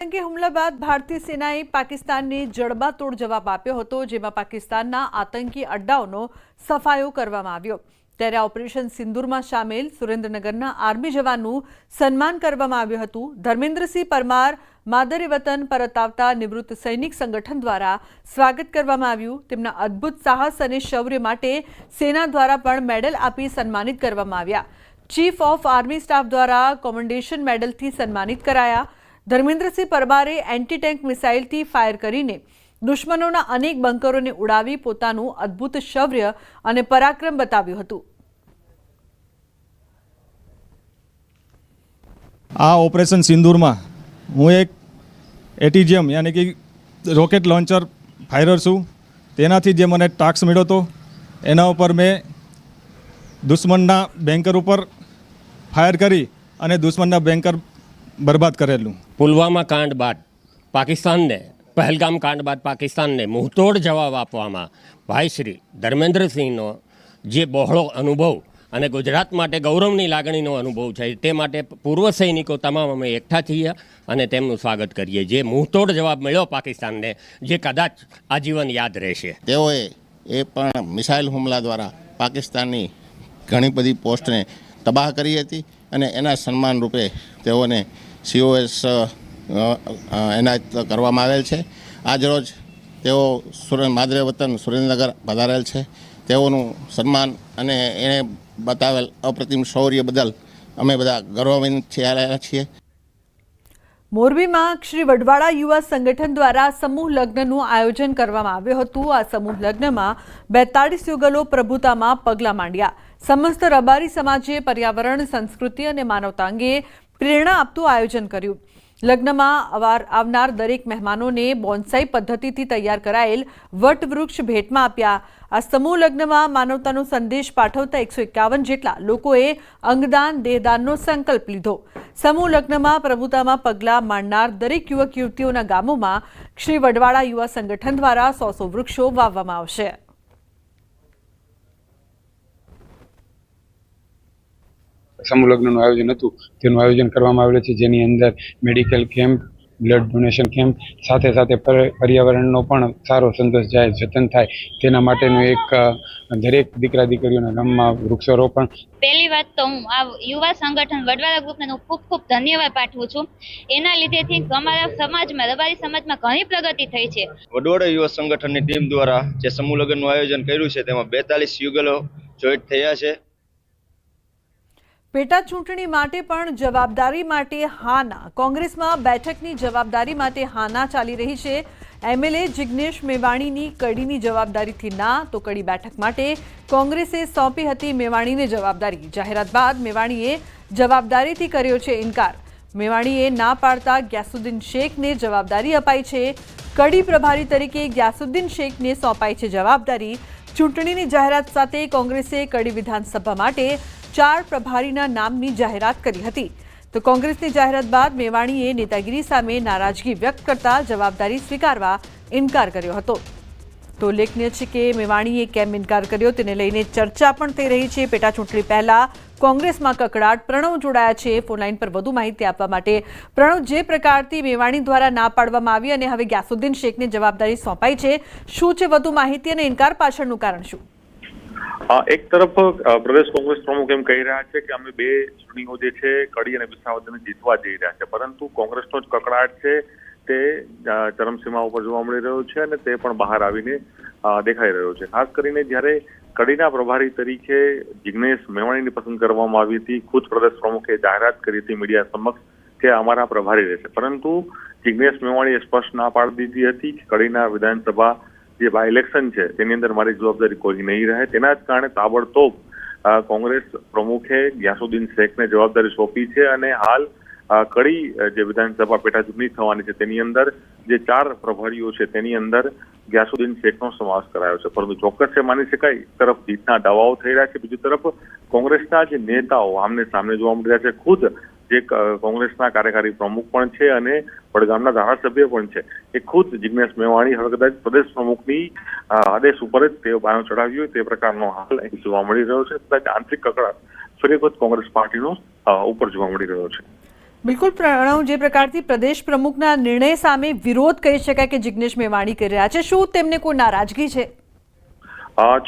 આતંકી હુમલા બાદ ભારતીય સેનાએ પાકિસ્તાનને જડબાતોડ જવાબ આપ્યો હતો, જેમાં પાકિસ્તાનના આતંકી અડ્ડાઓનો સફાયો કરવામાં આવ્યો। ત્યારે ઓપરેશન સિંદૂરમાં સામેલ સુરેન્દ્રનગરના આર્મી જવાનનું સન્માન કરવામાં આવ્યું હતું। ધર્મેન્દ્રસિંહ પરમાર માદરે વતન પરત આવતા નિવૃત્ત સૈનિક સંગઠન દ્વારા સ્વાગત કરવામાં આવ્યું। તેમના અદ્ભુત સાહસ અને શૌર્ય માટે સેના દ્વારા પણ મેડલ આપી સન્માનિત કરવામાં આવ્યા। ચીફ ઓફ આર્મી સ્ટાફ દ્વારા કોમેન્ડેશન મેડલથી સન્માનિત કરાયા। ધર્મેન્દ્રસિંહ પરમારે એન્ટી ટેન્ક મિસાઇલથી ફાયર કરીને દુશ્મનોના અનેક બંકરોને ઉડાવી પોતાનું અદ્ભુત શૌર્ય અને પરાક્રમ બતાવ્યું હતું। આ ઓપરેશન સિંદૂરમાં હું એક એટીજીએમ યાની કે રોકેટ લોન્ચર ફાયરર છું। તેનાથી જે મને ટાસ્ક મળ્યો હતો એના ઉપર મેં દુશ્મનના બેન્કર ઉપર ફાયર કરી અને દુશ્મનના બેન્કર બરબાદ કરેલું। પુલવામા કાંડ બાદ પાકિસ્તાનને પહેલગામ કાંડ બાદ પાકિસ્તાનને મુંહતોડ જવાબ આપવામાં ભાઈ શ્રી ધર્મેન્દ્રસિંહનો જે બહોળો અનુભવ અને ગુજરાત માટે ગૌરવની લાગણીનો અનુભવ છે, તે માટે પૂર્વ સૈનિકો તમામ અમે એકઠા થઈએ અને તેમનું સ્વાગત કરીએ। જે મુંહતોડ જવાબ મળ્યો પાકિસ્તાનને, જે કદાચ આજીવન યાદ રહેશે। તેઓએ એ પણ મિસાઇલ હુમલા દ્વારા પાકિસ્તાનની ઘણી બધી પોસ્ટને તબાહ કરી હતી અને એના સન્માન રૂપે તેઓને COS એનાયત કરવામાં આવેલ છે। આજરોજ તેઓ માદરે વતન સુરેન્દ્રનગર પધારેલ છે। તેઓનું સન્માન અને એણે બતાવેલ અપ્રતિમ શૌર્ય બદલ અમે બધા ગૌરવાન્વિત છીએ। મોરબીમાં શ્રી વડવાળા યુવા સંગઠન દ્વારા સમૂહ લગ્નનું આયોજન કરવામાં આવ્યું હતું। આ સમૂહ લગ્નમાં 42 યુગલો પ્રભુતામાં પગલાં માંડ્યા। સમસ્ત રબારી સમાજે પર્યાવરણ, સંસ્કૃતિ અને માનવતા અંગે પ્રેરણા આપતું આયોજન કર્યું। લગ્નમાં આવનાર દરેક મહેમાનોને બોન્સાઈ પદ્ધતિથી તૈયાર કરાયેલ વટવૃક્ષ ભેટમાં આપ્યા। આ સમૂહ લગ્નમાં માનવતાનો સંદેશ પાઠવતા 151 જેટલા લોકોએ અંગદાન, દેહદાનનો સંકલ્પ લીધો। સમૂહ લગ્નમાં પ્રભુતામાં પગલાં માંડનાર દરેક યુવક યુવતીઓના ગામોમાં શ્રી વડવાળા યુવા સંગઠન દ્વારા 100 વૃક્ષો વાવવામાં આવશે। સમૂહ લગ્નનું આયોજન હતું, તેનું આયોજન કરવામાં આવેલું છે, જેની અંદર medical camp, blood donation camp, સાથે સાથે પર્યાવરણનો પણ સારો સંદેશ જાય, જતન થાય તેના માટેનું એક દરેક દીકરા દીકરીઓના ગામમાં વૃક્ષારોપણ। પહેલી વાત તો હું આ યુવા સંગઠન વડવાળા ગ્રુપને ખૂબ ખૂબ ધન્યવાદ પાઠવું છું। એના લીધેથી અમારા સમાજમાં, રબારી સમાજમાં ઘણી પ્રગતિ થઈ છે। વડવાળા યુવા સંગઠનની ટીમ દ્વારા જે સમૂહ લગ્નનું આયોજન કર્યું છે તેમાં 42 યુગલો જોઈન્ટ થયા છે। પેટા ચૂંટણી માટે પણ જવાબદારી માટે હાના। કોંગ્રેસમાં બેઠકની જવાબદારી માટે હાના ચાલી રહી છે। MLA જિગ્નેશ મેવાણીની કડીની જવાબદારીથી ના, તો કડી બેઠક માટે કોંગ્રેસે સોંપી હતી મેવાણીને જવાબદારી। જાહેરાત બાદ મેવાણીએ જવાબદારીથી કર્યો છે ઇનકાર। મેવાણીએ ના પાડતા ગ્યાસુદ્દીન શેખને જવાબદારી અપાઈ છે। કડી પ્રભારી તરીકે ગ્યાસુદ્દીન શેખને સોંપાઈ છે જવાબદારી। ચૂંટણીની જાહેરાત સાથે કોંગ્રેસે કડી વિધાનસભા માટે 4 પ્રભારીના નામની જાહેરાત કરી હતી। તો કોંગ્રેસની જાહેરાત બાદ મેવાણીએ નેતાગીરી સામે નારાજગી વ્યક્ત કરતા જવાબદારી સ્વીકારવા ઇનકાર કર્યો હતો। તો ઉલ્લેખનીય છે કે મેવાણીએ કેમ ઇનકાર કર્યો તેને લઈને ચર્ચા પણ થઈ રહી છે। પેટા ચૂંટણી પહેલા કોંગ્રેસમાં કકડાટ। પ્રણવ જોડાયા છે ફોનલાઈન પર વધુ માહિતી આપવા માટે। પ્રણવ, જે પ્રકારથી મેવાણી દ્વારા ના પાડવામાં આવી અને હવે ગ્યાસુદ્દીન શેખને જવાબદારી સોંપાઈ છે, શું છે વધુ માહિતી અને ઇનકાર પાછળનું કારણ શું? એક તરફ પ્રદેશ કોંગ્રેસ પ્રમુખ એમ કહી રહ્યા છે કે અમે 2 ચૂંટણીઓ જે છે કડી અને વિસાવદરને જીતવા જઈ રહ્યા છે, પરંતુ કોંગ્રેસનો જ કકડાટ છે તે ચરમસીમા ઉપર જોવા મળી રહ્યો છે અને તે પણ બહાર આવીને દેખાઈ રહ્યો છે। ખાસ કરીને જ્યારે કડીના પ્રભારી તરીકે જિગ્નેશ મેવાણીની પસંદ કરવામાં આવી હતી, ખુદ પ્રદેશ પ્રમુખે જાહેરાત કરી હતી મીડિયા સમક્ષ કે અમારા પ્રભારી રહેશે, પરંતુ જિગ્નેશ મેવાણીએ સ્પષ્ટ ના પાડી દીધી હતી કે કડીના વિધાનસભા જે બાય ઇલેક્શન છે તેની અંદર મારી જવાબદારી કોઈ નહીં રહે। તેના જ કારણે તાબડતોબ કોંગ્રેસ પ્રમુખે ગ્યાસુદ્દીન શેખને જવાબદારી સોંપી છે અને હાલ કડી જે વિધાનસભા પેટા ચૂંટણી થવાની છે તેની અંદર જે 4 પ્રભારીઓ છે તેની અંદર ગ્યાસુદ્દીન શેખનો સમાવેશ કરાયો છે। પરંતુ ચોક્કસ એ માની શકાય, એક તરફ જીતના દાવાઓ થઈ રહ્યા છે, બીજી તરફ કોંગ્રેસના જે નેતાઓ આમને સામને જોવા મળી રહ્યા છે। ખુદ જે કોંગ્રેસના કાર્યકારી પ્રમુખ પણ છે અને વડગામના ધારાસભ્ય પણ છે, એ ખુદ જિગ્નેશ મેવાણી હવે કદાચ પ્રદેશ પ્રમુખની આદેશ ઉપર જ તેઓ બાયો ચડાવ્યો હોય તે પ્રકારનો હાલ અહીં જોવા મળી રહ્યો છે। કદાચ આંતરિક કકડાટ ફરી વખત કોંગ્રેસ પાર્ટીનો ઉપર જોવા મળી રહ્યો છે। બિલકુલ પ્રણવ, જે પ્રકારથી પ્રદેશ પ્રમુખના નિર્ણય સામે વિરોધ કહી શકાય કે જિગ્નેશ મેવાણી કરી રહ્યા છે, શું તેમને કોઈ નારાજગી છે?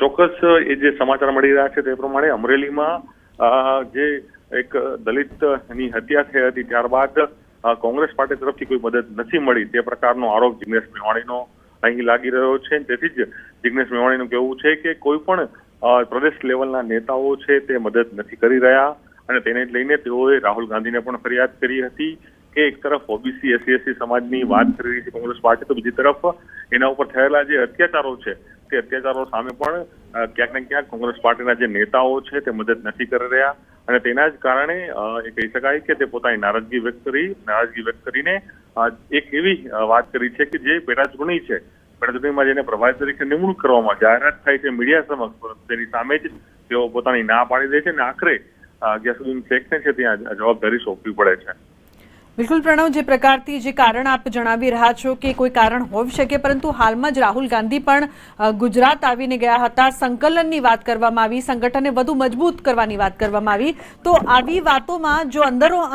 ચોક્કસ એ જે સમાચાર મળી રહ્યા છે તે પ્રમાણે અમરેલીમાં જે એક દલિતની હત્યા થઈ હતી ત્યારબાદ કોંગ્રેસ પાર્ટી તરફથી કોઈ મદદ નથી મળી તે પ્રકારનો આરોપ જિગ્નેશ મેવાણીનો અહીં લાગી રહ્યો છે. તેથી જ જિગ્નેશ મેવાણીનું કહેવું છે કે કોઈ પણ પ્રદેશ લેવલના નેતાઓ છે તે મદદ નથી કરી રહ્યા અને તેને લઈને તેઓએ રાહુલ ગાંધીને પણ ફરિયાદ કરી હતી કે એક તરફ ઓબીસી SC સમાજની વાત કરી રહી છે કોંગ્રેસ પાર્ટી, તો બીજી તરફ એના ઉપર થયેલા જે અત્યાચારો છે તે અત્યાચારો સામે પણ ક્યાંક ને ક્યાંક કોંગ્રેસ પાર્ટીના જે નેતાઓ છે તે મદદ નથી કરી રહ્યા અને તેના જ કારણે એ કહી શકાય કે તે પોતાની નારાજગી વ્યક્ત કરીને એક એવી વાત કરી છે કે જે પેટા ચૂંટણી છે, પેટા ચૂંટણીમાં જેને પ્રભારી તરીકે નિમણૂક કરવામાં જાહેરાત થાય છે મીડિયા સમક્ષ, તેની સામે જ તેઓ પોતાની ના પાડી દે છે અને આખરે ગિયાસુદ્દીન શેખને છે ત્યાં જવાબદારી સોંપવી પડે છે. બિલકુલ પ્રણવ, જે પ્રકારથી જે કારણ આપ જણાવી રહ્યા છો કે કોઈ કારણ હોઈ શકે, પરંતુ હાલમાં જ રાહુલ ગાંધી પણ ગુજરાત આવીને ગયા હતા, સંકલનની વાત કરવામાં આવી, સંગઠનને વધુ મજબૂત કરવાની વાત કરવામાં આવી, તો આવી વાતોમાં જો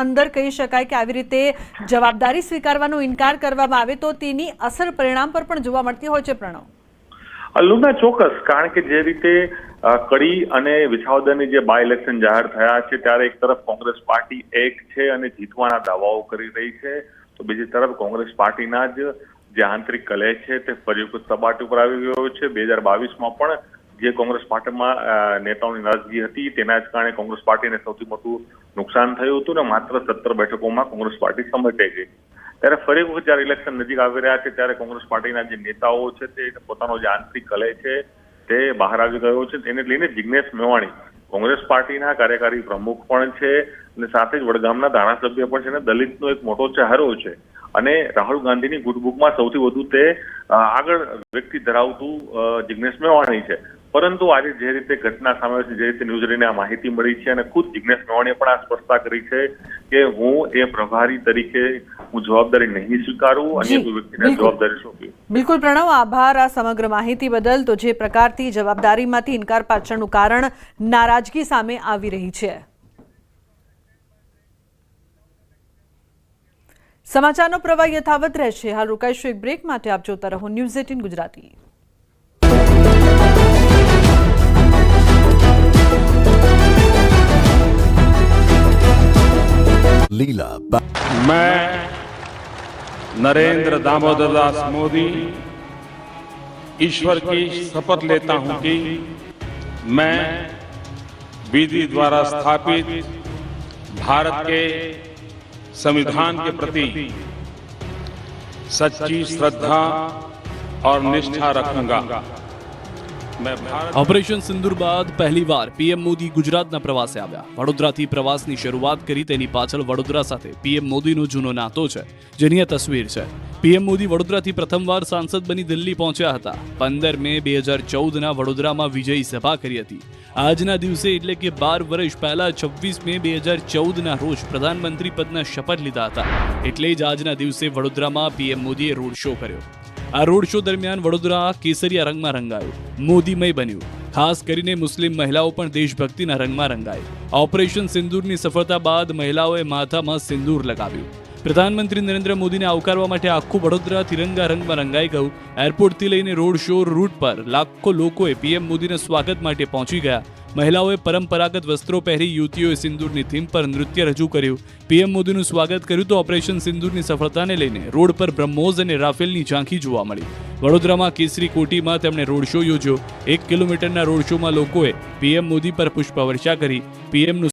અંદર કહી શકાય કે આવી રીતે જવાબદારી સ્વીકારવાનો ઇનકાર કરવામાં આવે તો તેની અસર પરિણામ પર પણ જોવા મળતી હોય છે પ્રણવ. લુના, ચોક્કસ, કારણ કે જે રીતે કડી અને વિસાવદરની જે બાય ઇલેક્શન જાહેર થયા છે ત્યારે એક તરફ કોંગ્રેસ પાર્ટી એક છે અને જીતવાના દાવાઓ કરી રહી છે, તો બીજી તરફ કોંગ્રેસ પાર્ટીના જ જે આંતરિક કલહ છે તે ફરી વખત સપાટી ઉપર આવી ગયો છે. 2022માં પણ જે કોંગ્રેસ પાર્ટીમાં નેતાઓની નારાજગી હતી તેના જ કારણે કોંગ્રેસ પાર્ટીને સૌથી મોટું નુકસાન થયું હતું ને માત્ર 17 બેઠકોમાં કોંગ્રેસ પાર્ટી સમેટાઈ ગઈ. ત્યારે ફરી વખત જયારે ઇલેક્શન નજીક આવી રહ્યા છે ત્યારે કોંગ્રેસ પાર્ટીના જે નેતાઓ છે તે પોતાનો જે આંતરિક કલહ છે તે બહાર આવી ગયો છે. તેને લઈને જિગ્નેશ મેવાણી કોંગ્રેસ પાર્ટીના કાર્યકારી પ્રમુખ પણ છે અને સાથે જ વડગામના ધારાસભ્ય પણ છે અને દલિતનો એક મોટો ચહેરો છે અને રાહુલ ગાંધીની ગુડબુકમાં સૌથી વધુ તે આગળ વ્યક્તિ ધરાવતું જિગ્નેશ મેવાણી છે. પરંતુ આજે જે રીતે ઘટના સામે છે, જે રીતે ન્યૂઝ રીને આ માહિતી મળી છે અને ખુદ જિગ્નેશ મેવાણીએ પણ આ સ્પષ્ટતા કરી છે કે હું એ પ્રભારી તરીકે હું જવાબદારી નહીં સ્વીકારું અને કોઈ વ્યક્તિને જવાબદારી સોંપી. બિલકુલ પ્રણવ, આભાર આ સમગ્ર માહિતી બદલ. તો જે પ્રકારથી જવાબદારીમાંથી ઇનકાર પાછળનું કારણ નારાજગી સામે આવી રહી છે. સમાચારનો પ્રવાહ યથાવત રહેશે. હાલ રોકાઈશું એક બ્રેક માટે. આપ જોતા રહો ન્યૂઝ 18 ગુજરાતી. लीला मैं नरेंद्र दामोदर दास मोदी ईश्वर की शपथ लेता हूं कि मैं विधि द्वारा स्थापित भारत के संविधान के प्रति सच्ची श्रद्धा और निष्ठा रखूंगा. ઓપરેશન સિંદૂર બાદ પહેલીવાર પીએમ મોદી ગુજરાતના પ્રવાસે આવ્યા. વડોદરાથી પ્રવાસની શરૂઆત કરી. તેની પાછળ વડોદરા સાથે પીએમ મોદીનો જૂનો નાતો છે, જેની આ તસવીર છે. પીએમ મોદી વડોદરાથી પ્રથમવાર સાંસદ બની દિલ્હી પહોંચ્યા હતા. 15 મે 2014ના વડોદરામાં વિજયી સભા કરી હતી. આજના દિવસે એટલે કે 12 વર્ષ પહેલા 26 મે 2014ના રોજ પ્રધાનમંત્રી પદના શપથ લીધા હતા. એટલે જ આજના દિવસે વડોદરામાં પીએમ મોદીએ રોડ શો કર્યો. આ રોડ શો દરમિયાન વડોદરા કેસરિયા રંગમાં રંગાયું, મોદીમય બન્યું. ખાસ કરીને મુસ્લિમ મહિલાઓ પણ દેશભક્તિના રંગમાં રંગાઈ. ઓપરેશન સિંદૂરની સફળતા બાદ મહિલાઓએ માથામાં સિંદૂર લગાવ્યું. પ્રધાનમંત્રી નરેન્દ્ર મોદીને આવકારવા માટે આખું વડોદરા તિરંગા રંગમાં રંગાઈ ગયું. એરપોર્ટથી લઈને રોડ શો રૂટ પર લાખો લોકોએ પીએમ મોદીના સ્વાગત માટે પહોંચી ગયા. મહિલાઓએ પરંપરાગત વસ્ત્રો પહેરી, યુવતીઓએ સિંદૂરની થીમ પર નૃત્ય રજૂ કર્યું. પીએમ મોદીનું સ્વાગત કર્યું તો ઓપરેશન સિંદૂરની સફળતાને લઈને રોડ પર બ્રહ્મોસ અને રાફેલની ઝાંખી જોવા મળી. વડોદરામાં કેસરી કોટીમાં તેમણે રોડ શો યોજ્યો. 1 કિલોમીટરના રોડ શોમાં લોકોએ પીએમ મોદી પર પુષ્પવર્ષા કરી. પીએમનું